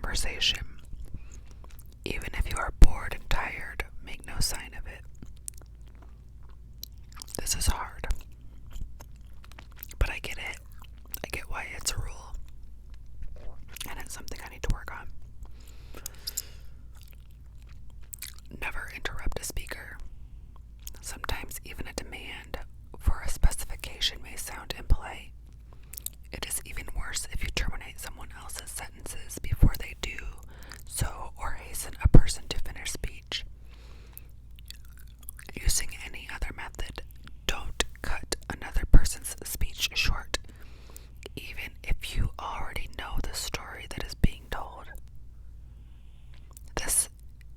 conversation. Even if you are bored and tired, make no sign of it. This is hard, but I get it. I get why it's a rule, and it's something I need to work on. Never interrupt a speaker. Sometimes even a demand for a specification may sound impolite. It is even worse if you terminate someone else's sentences before they do so, or hasten a person to finish speech. Using any other method, don't cut another person's speech short, even if you already know the story that is being told. This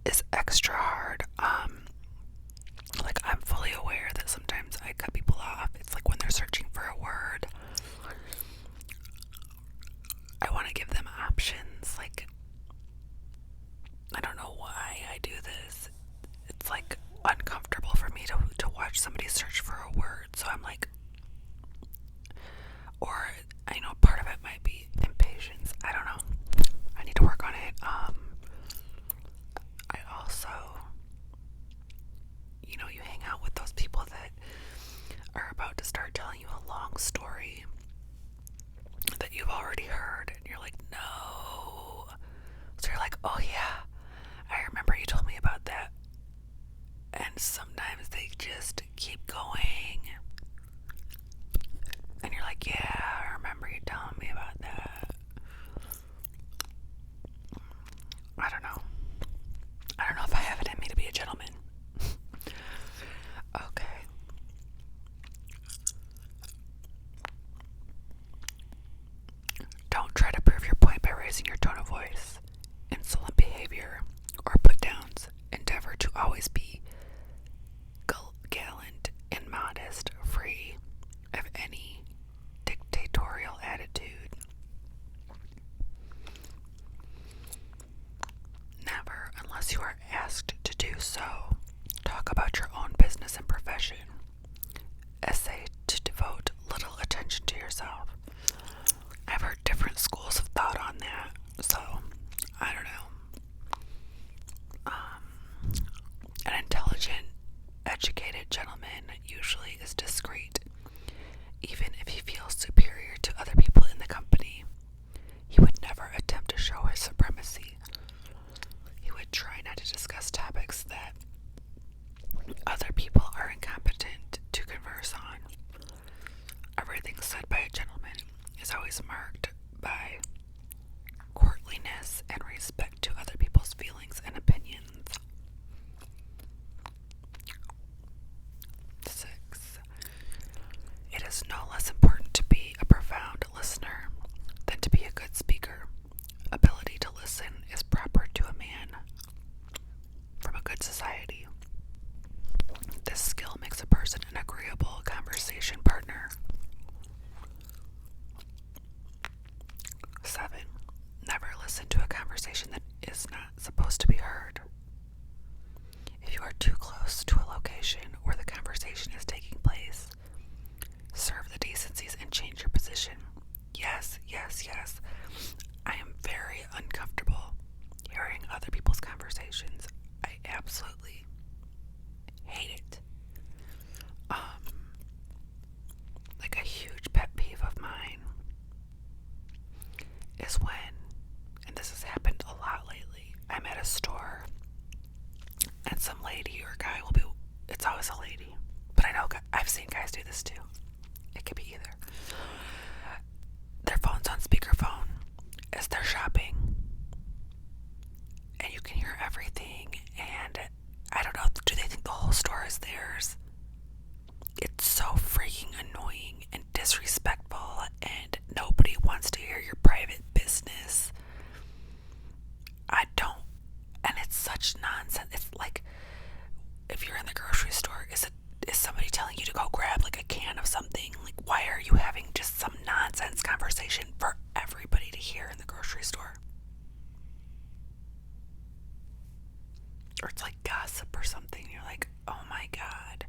is extra hard. I'm fully aware that sometimes I cut people off. It's like when they're searching for a word, I want to give them options. I don't know why I do this. It's uncomfortable for me to watch somebody search for a word. So I'm or I know part of it might be impatience. I don't know. I need to work on it. I also, you hang out with those people that are about to start telling you a long story that you've already heard, and you're like, no. So you're like, oh yeah, I remember you told me about that. And sometimes they just keep going. And you're like, yeah, I remember you telling me about that. I don't know. I don't know if I have it in me to be a gentleman. Okay. Don't try to prove your point by raising your tone of voice. Insolent behavior or put-downs. Endeavor to always be gallant and modest, free of any dictatorial attitude. Never, unless you are asked to do so, talk about your own business and profession. Essay to devote little attention to yourself. I've heard different schools of thought on that, so I don't know. An intelligent, educated gentleman usually is discreet, even if he feels superior to other people in the company. He would never attempt to show his supremacy. He would try not to discuss topics that other people are incompetent to converse on. Everything said by a gentleman is always marked by courtliness and respect to other people's feelings and opinions. 6. It is no less important to be a profound listener than to be a good speaker. Ability to listen is proper to a man from a good society. This skill makes a person an agreeable conversation partner. 7. Never listen to a conversation that is not supposed to be heard. If you are too close to a location where the conversation is taking place, serve the decencies and change your position. Yes, yes, yes. I am very uncomfortable hearing other people's conversations. I absolutely hate it. A huge pet peeve of mine is when, and this has happened a lot lately, I'm at a store and some lady or guy will be, it's always a lady, but I know I've seen guys do this too. It could be either. Their phone's on speakerphone as they're shopping, and you can hear everything, and I don't know, do they think the whole store is theirs? It's so freaking annoying and disrespectful, and nobody wants to hear your private business. I don't, and it's such nonsense. It's like, if you're in the grocery store, is somebody telling you to go grab a can of something? Why are you having just some nonsense conversation for everybody to hear in the grocery store? Or it's gossip or something. You're like, oh my God,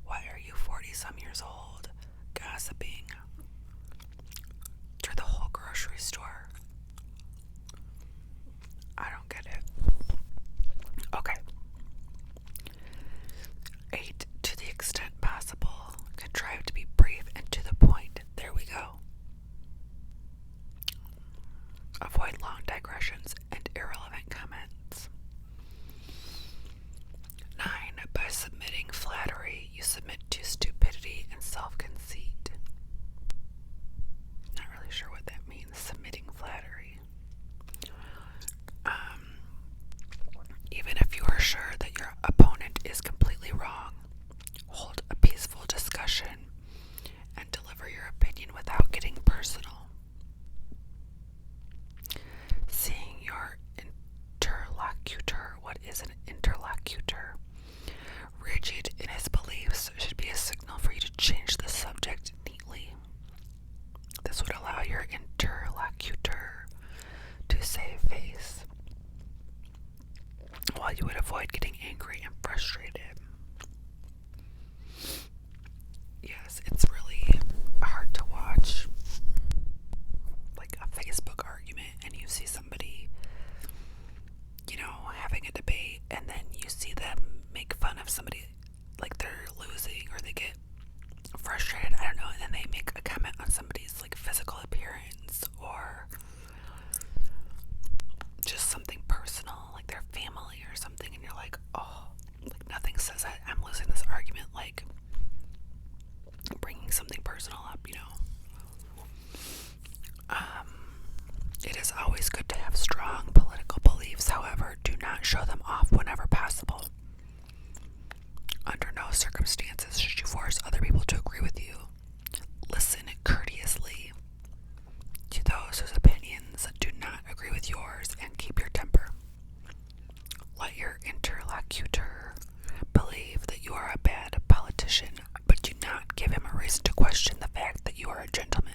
why are you 40-some years old gossiping through the whole grocery store? you would avoid getting angry and frustrated. Yes, it's really hard to watch like a Facebook argument and you see somebody, having a debate, and then you see them make fun of somebody like they're losing or they get frustrated, I don't know, and then they make a comment on somebody's like physical appearance or just something personal, like their family or something, and you're like, oh, like nothing says that I'm losing this argument like bringing something personal up, It is always good to have strong political beliefs, however, do not show them off whenever possible. Under no circumstances should you force other people to agree with you. Listen courteously to those whose opinions do not agree with yours and keep your temper. Let your interlocutor believe that you are a bad politician, but do not give him a reason to question the fact that you are a gentleman.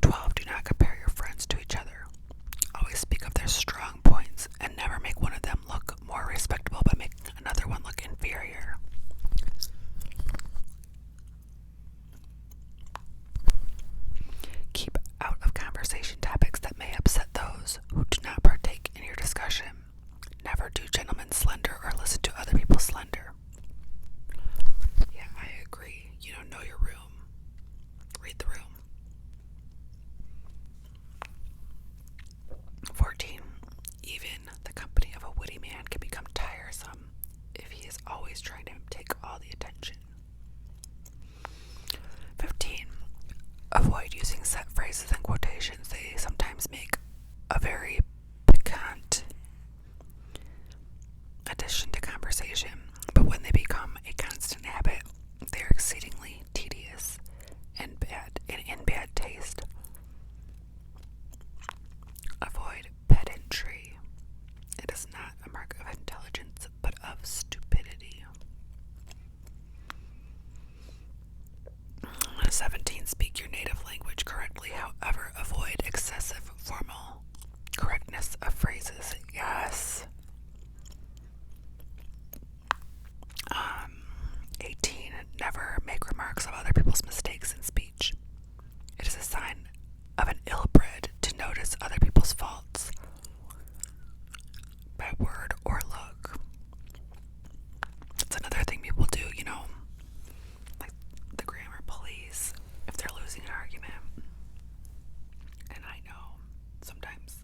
12. Do not compare your friends to each other. Always speak of their strong points and never make one of them look more respectable by making another one look inferior. Keep out of conversation topics that may upset those who do not partake in your discussion. Never do gentlemen slender or listen to other people slender. Yeah, I agree. Know your room. Read the room. 14. Even the company of a witty man can become tiresome if he is always trying to take all the attention. 15. Avoid using set phrases and quotations. They sometimes make a very piquant addition to conversation, but when they become a constant habit, they are exceedingly tedious and in bad taste. Avoid pedantry. It is not a mark of intelligence, but of stupidity. 17. Speak your native language correctly, however, avoid excessive formal correctness of phrases. Yes. 18. Never make remarks of other people's mistakes in speech. It is a sign of an ill-bred to notice other people's faults by word or look. That's another thing people do, like the grammar police, if they're losing an argument. And I know sometimes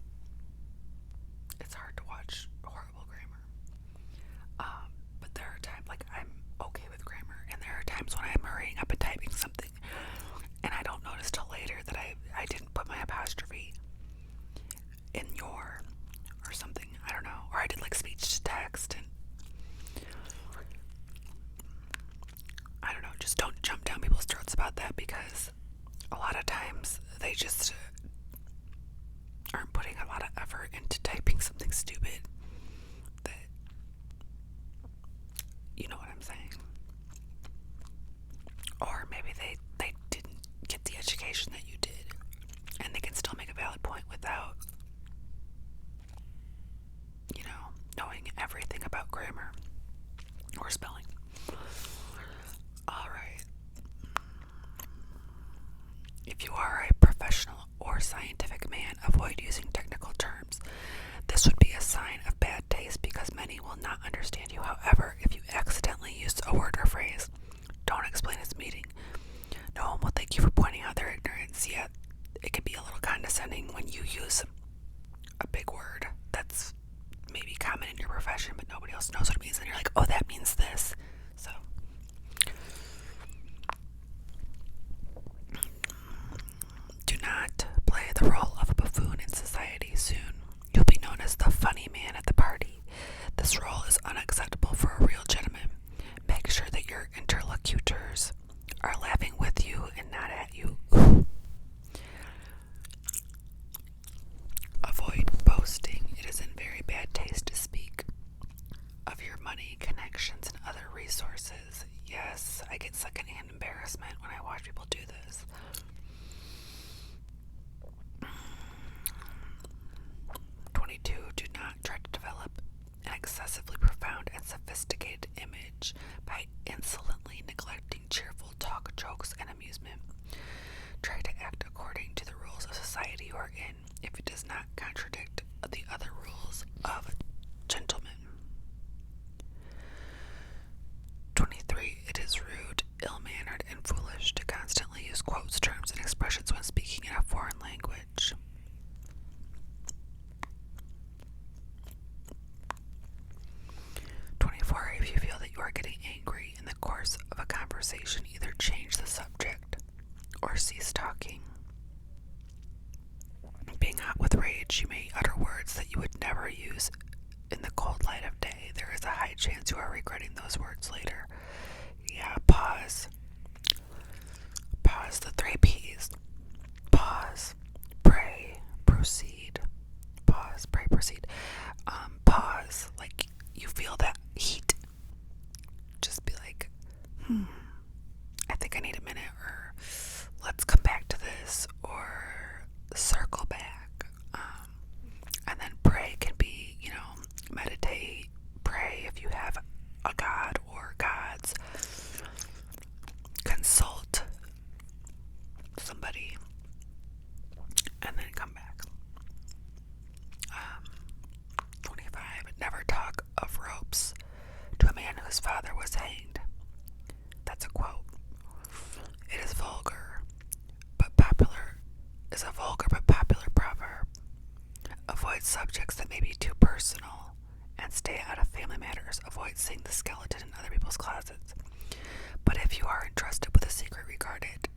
it's hard to watch horrible grammar. But there are times, like, I'm okay with grammar, and there are times when I'm hurrying up and typing something, and I don't notice till later that I didn't put my apostrophe in your or something. I don't know. Or I did like speech to text, and I don't know. Just don't jump down people's throats about that, because a lot of times they just aren't putting a lot of effort into typing something stupid that, you know what I'm saying? Or maybe they didn't get the education that you did, and they can still make a valid point without, knowing everything about grammar or spelling. Alright. If you are a professional or scientific man, avoid using technical terms. This would be a sign of bad taste because many will not understand you. However, if you accidentally use a word or phrase, don't explain its meaning. No one will thank you for pointing out their ignorance, yet it can be a little condescending when you use a big word that's maybe common in your profession, but nobody else knows what it means, and you're like, oh, that means this. So, do not play the role of a buffoon in society. Soon, you'll be known as the funny man at the party. This role is unacceptable for a real gentleman. Make sure that your interlocutors are laughing with you and not at you. Avoid boasting. It is in very bad taste to speak of your money, connections, and other resources. Yes, I get secondhand embarrassment when I watch people do this. language by insolently neglecting cheerful talk, jokes, and amusement. Try to act according to the rules of society you are in if it does not contradict the other rules of gentlemen. 23. It is rude, ill-mannered, and foolish to constantly use quotes, terms, and expressions when speaking in a foreign language. 24. If you feel that you are getting angry in the course of a conversation, either change the subject or cease talking. Being hot with rage, you may utter words that you would never use in the cold light of day. There is a high chance you are regretting those words later. Yeah, pause. Pause, the 3 P's. Pause, pray, proceed. Pause, pray, proceed. Pause, like you feel that heat. Just be like, I think I need a minute, or let's come back to this, or circle back. And then pray can be, meditate, pray if you have a god or gods. Consult somebody, and then come back. 25. Never talk of ropes to a man whose father was hanged. That's a quote. It is vulgar, but popular. Is a vulgar but popular proverb. Avoid subjects that may be too personal, and stay out of family matters. Avoid seeing the skeleton in other people's closets. But if you are entrusted with a secret, regard it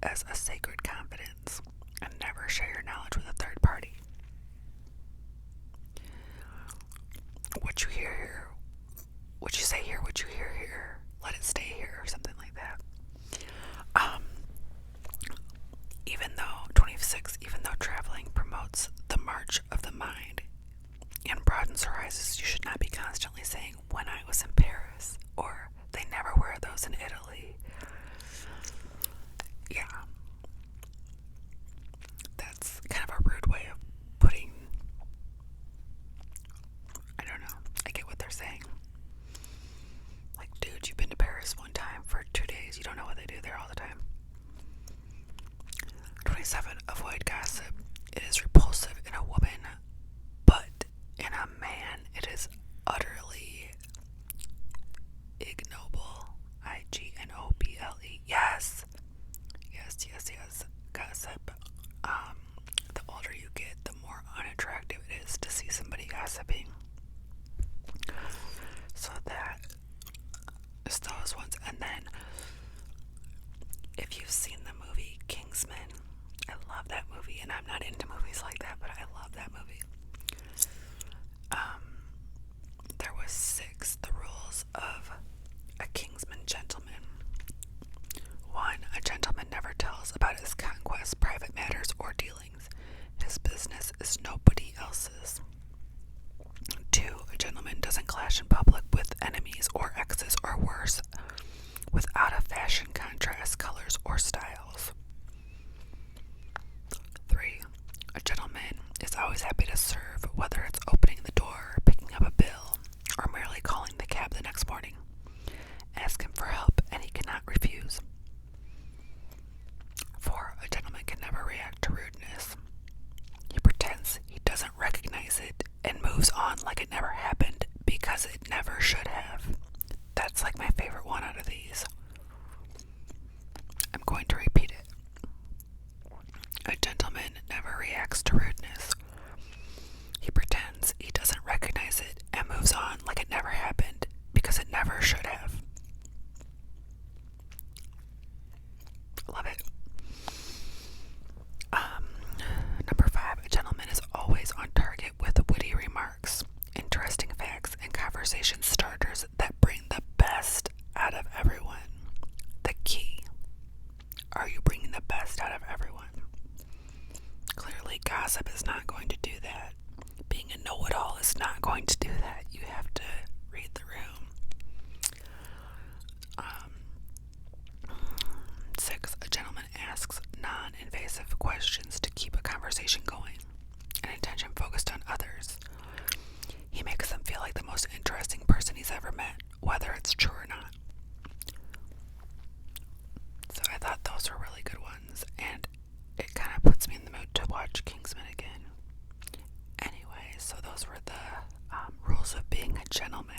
as a sacred confidence, and never share your knowledge with a third party. What you hear here, what you say here, what you hear here, let it stay here, or something like that. 26, even though traveling promotes the march of the mind and broadens horizons, you should not be constantly saying, when I was in Paris, or they never wear those in Italy. Yeah. That's kind of a rude way of putting, I don't know, I get what they're saying. Like, dude, you've been to Paris one time for 2 days, you don't know what they do there all the time. 27. Avoid gossip. It is repulsive in a woman, but in a man it is utterly ignoble. IGNOBLE. Yes. Gossip. The older you get, the more unattractive it is to see somebody gossiping. So that is those ones. And then, if you've seen the movie Kingsman, I love that movie, and I'm not into movies like that, but I love that movie. There was 6, the rules of a Kingsman gentleman. 1, a gentleman never tells about his conquests, private matters, or dealings. His business is nobody else's. 2, a gentleman doesn't clash in public with enemies or exes, or worse, with out-of-fashion contrasts, colors, or styles. 3, a gentleman is always happy to serve, whether it's opening the door, picking up a bill, or merely calling the cab the next morning. Ask him for help, and he cannot refuse. 4, a gentleman can never react to rudeness. He pretends he doesn't recognize it and moves on like it never happened because it never should have. That's like my favorite one out of these. I'm going to repeat it. A gentleman never reacts to rudeness. He pretends he doesn't recognize it and moves on like it never happened because it never should have. Love it. Number 5, a gentleman is always on target with witty remarks, interesting facts, and conversation starters that bring the best out of everyone. The key. Are you bringing the best out of everyone? Clearly, gossip is not going to do that. Being a know-it-all is not going to do that. You have to read the room. 6, a gentleman asks non-invasive questions to keep a conversation going and attention focused on others. He makes them feel like the most interesting person he's ever met. whether it's true or not. So I thought those were really good ones, and it kind of puts me in the mood to watch Kingsman again. Anyway, so those were the rules of being a gentleman.